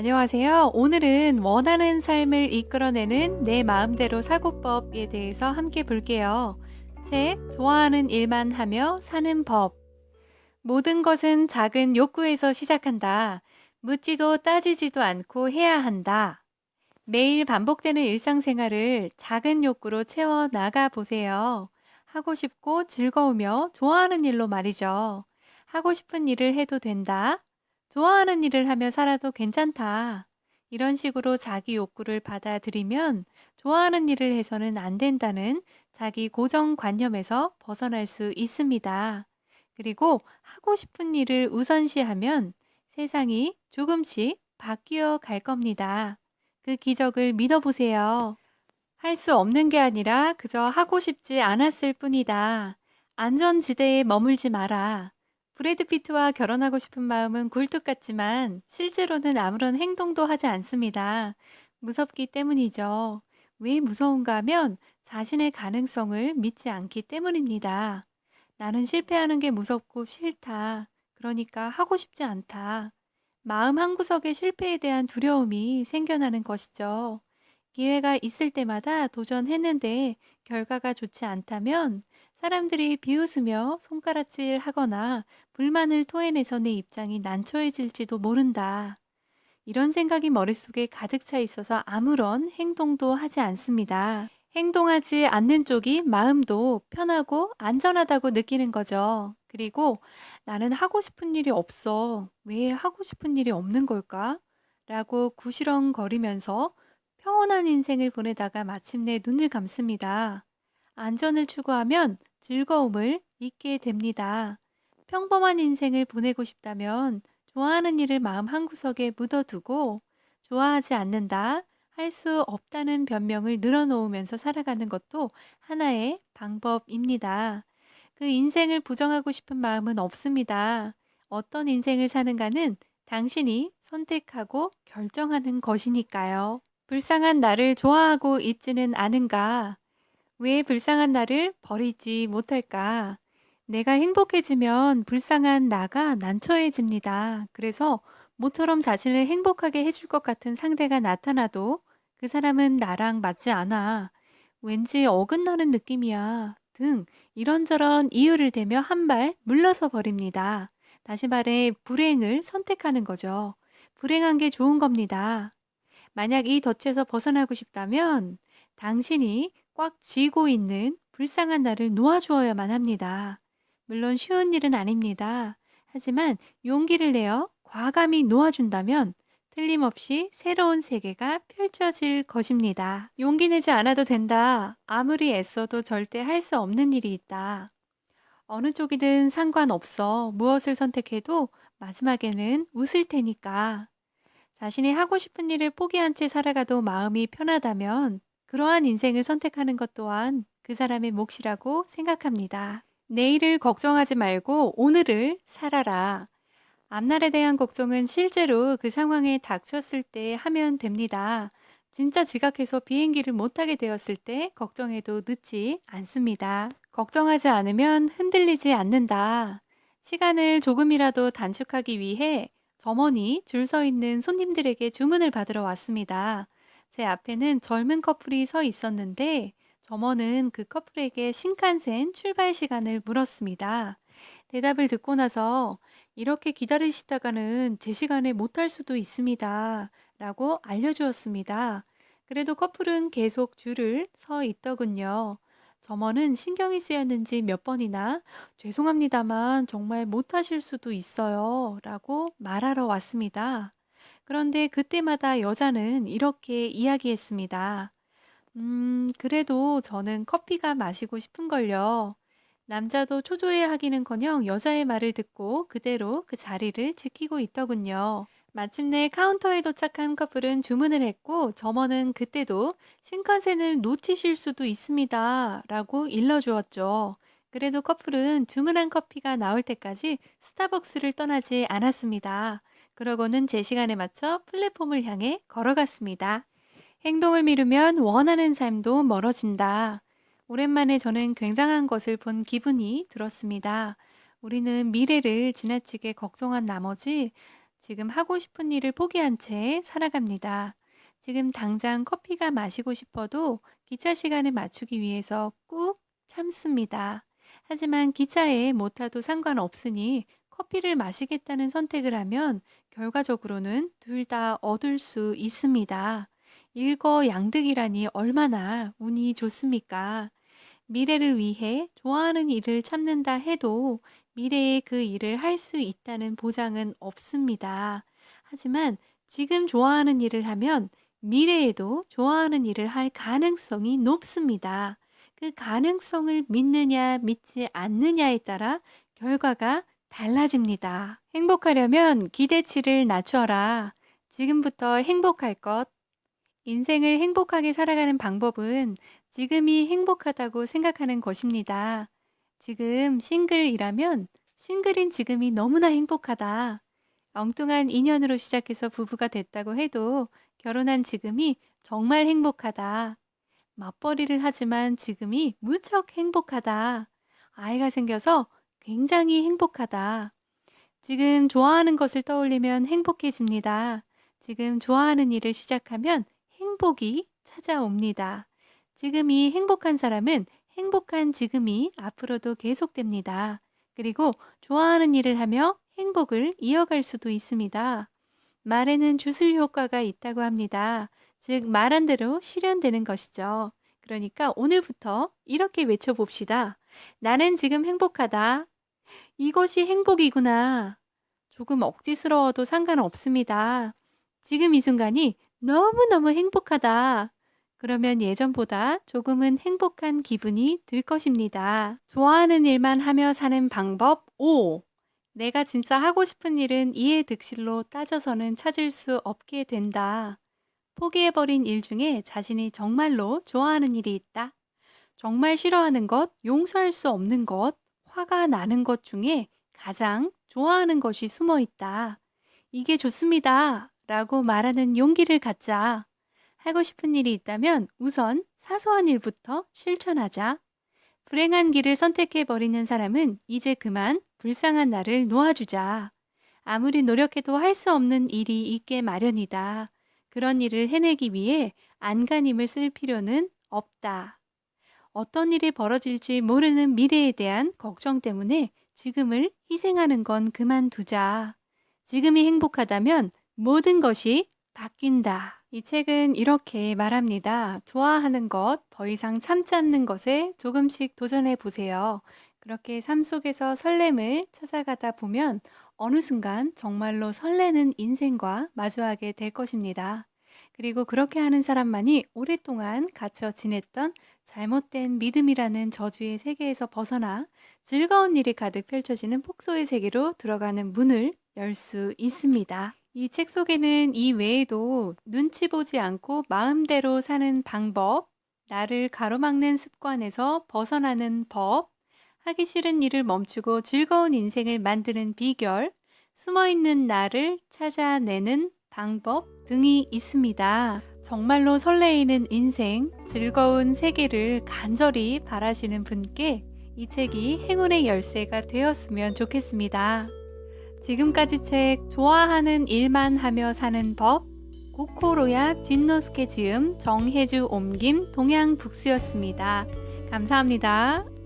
안녕하세요. 오늘은 원하는 삶을 이끌어내는 내 마음대로 사고법에 대해서 함께 볼게요. 책, 좋아하는 일만 하며 사는 법. 모든 것은 작은 욕구에서 시작한다. 묻지도 따지지도 않고 해야 한다. 매일 반복되는 일상생활을 작은 욕구로 채워 나가 보세요. 하고 싶고 즐거우며 좋아하는 일로 말이죠. 하고 싶은 일을 해도 된다. 좋아하는 일을 하며 살아도 괜찮다. 이런 식으로 자기 욕구를 받아들이면 좋아하는 일을 해서는 안 된다는 자기 고정관념에서 벗어날 수 있습니다. 그리고 하고 싶은 일을 우선시하면 세상이 조금씩 바뀌어 갈 겁니다. 그 기적을 믿어보세요. 할 수 없는 게 아니라 그저 하고 싶지 않았을 뿐이다. 안전지대에 머물지 마라. 브래드 피트와 결혼하고 싶은 마음은 굴뚝 같지만 실제로는 아무런 행동도 하지 않습니다. 무섭기 때문이죠. 왜 무서운가 하면 자신의 가능성을 믿지 않기 때문입니다. 나는 실패하는 게 무섭고 싫다. 그러니까 하고 싶지 않다. 마음 한구석에 실패에 대한 두려움이 생겨나는 것이죠. 기회가 있을 때마다 도전했는데 결과가 좋지 않다면 사람들이 비웃으며 손가락질 하거나 불만을 토해내서 내 입장이 난처해질지도 모른다. 이런 생각이 머릿속에 가득 차 있어서 아무런 행동도 하지 않습니다. 행동하지 않는 쪽이 마음도 편하고 안전하다고 느끼는 거죠. 그리고 나는 하고 싶은 일이 없어. 왜 하고 싶은 일이 없는 걸까? 라고 구시렁거리면서 평온한 인생을 보내다가 마침내 눈을 감습니다. 안전을 추구하면 즐거움을 잊게 됩니다. 평범한 인생을 보내고 싶다면 좋아하는 일을 마음 한구석에 묻어두고 좋아하지 않는다, 할 수 없다는 변명을 늘어놓으면서 살아가는 것도 하나의 방법입니다. 그 인생을 부정하고 싶은 마음은 없습니다. 어떤 인생을 사는가는 당신이 선택하고 결정하는 것이니까요. 불쌍한 나를 좋아하고 있지는 않은가? 왜 불쌍한 나를 버리지 못할까? 내가 행복해지면 불쌍한 나가 난처해집니다. 그래서 모처럼 자신을 행복하게 해줄 것 같은 상대가 나타나도 그 사람은 나랑 맞지 않아. 왠지 어긋나는 느낌이야. 등 이런저런 이유를 대며 한 발 물러서 버립니다. 다시 말해 불행을 선택하는 거죠. 불행한 게 좋은 겁니다. 만약 이 덫에서 벗어나고 싶다면 당신이 꽉 쥐고 있는 불쌍한 나를 놓아주어야만 합니다. 물론 쉬운 일은 아닙니다. 하지만 용기를 내어 과감히 놓아준다면 틀림없이 새로운 세계가 펼쳐질 것입니다. 용기 내지 않아도 된다. 아무리 애써도 절대 할 수 없는 일이 있다. 어느 쪽이든 상관없어. 무엇을 선택해도 마지막에는 웃을 테니까. 자신이 하고 싶은 일을 포기한 채 살아가도 마음이 편하다면 그러한 인생을 선택하는 것 또한 그 사람의 몫이라고 생각합니다. 내일을 걱정하지 말고 오늘을 살아라. 앞날에 대한 걱정은 실제로 그 상황에 닥쳤을 때 하면 됩니다. 진짜 지각해서 비행기를 못 타게 되었을 때 걱정해도 늦지 않습니다. 걱정하지 않으면 흔들리지 않는다. 시간을 조금이라도 단축하기 위해 점원이 줄 서 있는 손님들에게 주문을 받으러 왔습니다. 제 앞에는 젊은 커플이 서 있었는데 점원은 그 커플에게 신칸센 출발 시간을 물었습니다. 대답을 듣고 나서 이렇게 기다리시다가는 제 시간에 못 탈 수도 있습니다. 라고 알려주었습니다. 그래도 커플은 계속 줄을 서 있더군요. 점원은 신경이 쓰였는지 몇 번이나 죄송합니다만 정말 못 하실 수도 있어요. 라고 말하러 왔습니다. 그런데 그때마다 여자는 이렇게 이야기했습니다. 그래도 저는 커피가 마시고 싶은걸요. 남자도 초조해하기는커녕 여자의 말을 듣고 그대로 그 자리를 지키고 있더군요. 마침내 카운터에 도착한 커플은 주문을 했고 점원은 그때도 신칸센을 놓치실 수도 있습니다. 라고 일러주었죠. 그래도 커플은 주문한 커피가 나올 때까지 스타벅스를 떠나지 않았습니다. 그러고는 제 시간에 맞춰 플랫폼을 향해 걸어갔습니다. 행동을 미루면 원하는 삶도 멀어진다. 오랜만에 저는 굉장한 것을 본 기분이 들었습니다. 우리는 미래를 지나치게 걱정한 나머지 지금 하고 싶은 일을 포기한 채 살아갑니다. 지금 당장 커피가 마시고 싶어도 기차 시간을 맞추기 위해서 꾹 참습니다. 하지만 기차에 못 타도 상관없으니 커피를 마시겠다는 선택을 하면 결과적으로는 둘 다 얻을 수 있습니다. 일거양득이라니 얼마나 운이 좋습니까? 미래를 위해 좋아하는 일을 참는다 해도 미래에 그 일을 할 수 있다는 보장은 없습니다. 하지만 지금 좋아하는 일을 하면 미래에도 좋아하는 일을 할 가능성이 높습니다. 그 가능성을 믿느냐, 믿지 않느냐에 따라 결과가 달라집니다. 행복하려면 기대치를 낮춰라. 지금부터 행복할 것. 인생을 행복하게 살아가는 방법은 지금이 행복하다고 생각하는 것입니다. 지금 싱글이라면 싱글인 지금이 너무나 행복하다. 엉뚱한 인연으로 시작해서 부부가 됐다고 해도 결혼한 지금이 정말 행복하다. 맞벌이를 하지만 지금이 무척 행복하다. 아이가 생겨서 굉장히 행복하다. 지금 좋아하는 것을 떠올리면 행복해집니다. 지금 좋아하는 일을 시작하면 행복이 찾아옵니다. 지금이 행복한 사람은 행복한 지금이 앞으로도 계속됩니다. 그리고 좋아하는 일을 하며 행복을 이어갈 수도 있습니다. 말에는 주술 효과가 있다고 합니다. 즉, 말한 대로 실현되는 것이죠. 그러니까 오늘부터 이렇게 외쳐봅시다. 나는 지금 행복하다. 이것이 행복이구나. 조금 억지스러워도 상관없습니다. 지금 이 순간이 너무너무 행복하다. 그러면 예전보다 조금은 행복한 기분이 들 것입니다. 좋아하는 일만 하며 사는 방법 5. 내가 진짜 하고 싶은 일은 이해 득실로 따져서는 찾을 수 없게 된다. 포기해버린 일 중에 자신이 정말로 좋아하는 일이 있다. 정말 싫어하는 것, 용서할 수 없는 것, 화가 나는 것 중에 가장 좋아하는 것이 숨어 있다. 이게 좋습니다. 라고 말하는 용기를 갖자. 하고 싶은 일이 있다면 우선 사소한 일부터 실천하자. 불행한 길을 선택해버리는 사람은 이제 그만 불쌍한 나를 놓아주자. 아무리 노력해도 할 수 없는 일이 있게 마련이다. 그런 일을 해내기 위해 안간힘을 쓸 필요는 없다. 어떤 일이 벌어질지 모르는 미래에 대한 걱정 때문에 지금을 희생하는 건 그만두자. 지금이 행복하다면 모든 것이 바뀐다. 이 책은 이렇게 말합니다. 좋아하는 것, 더 이상 참지 않는 것에 조금씩 도전해 보세요. 그렇게 삶 속에서 설렘을 찾아가다 보면 어느 순간 정말로 설레는 인생과 마주하게 될 것입니다. 그리고 그렇게 하는 사람만이 오랫동안 갇혀 지냈던 잘못된 믿음이라는 저주의 세계에서 벗어나 즐거운 일이 가득 펼쳐지는 폭소의 세계로 들어가는 문을 열 수 있습니다. 이 책 속에는 이 외에도 눈치 보지 않고 마음대로 사는 방법, 나를 가로막는 습관에서 벗어나는 법, 하기 싫은 일을 멈추고 즐거운 인생을 만드는 비결, 숨어있는 나를 찾아내는 방법 등이 있습니다. 정말로 설레이는 인생, 즐거운 세계를 간절히 바라시는 분께 이 책이 행운의 열쇠가 되었으면 좋겠습니다. 지금까지 책 좋아하는 일만 하며 사는 법, 고코로야 진노스케 지음, 정혜주 옮김, 동양북스였습니다. 감사합니다.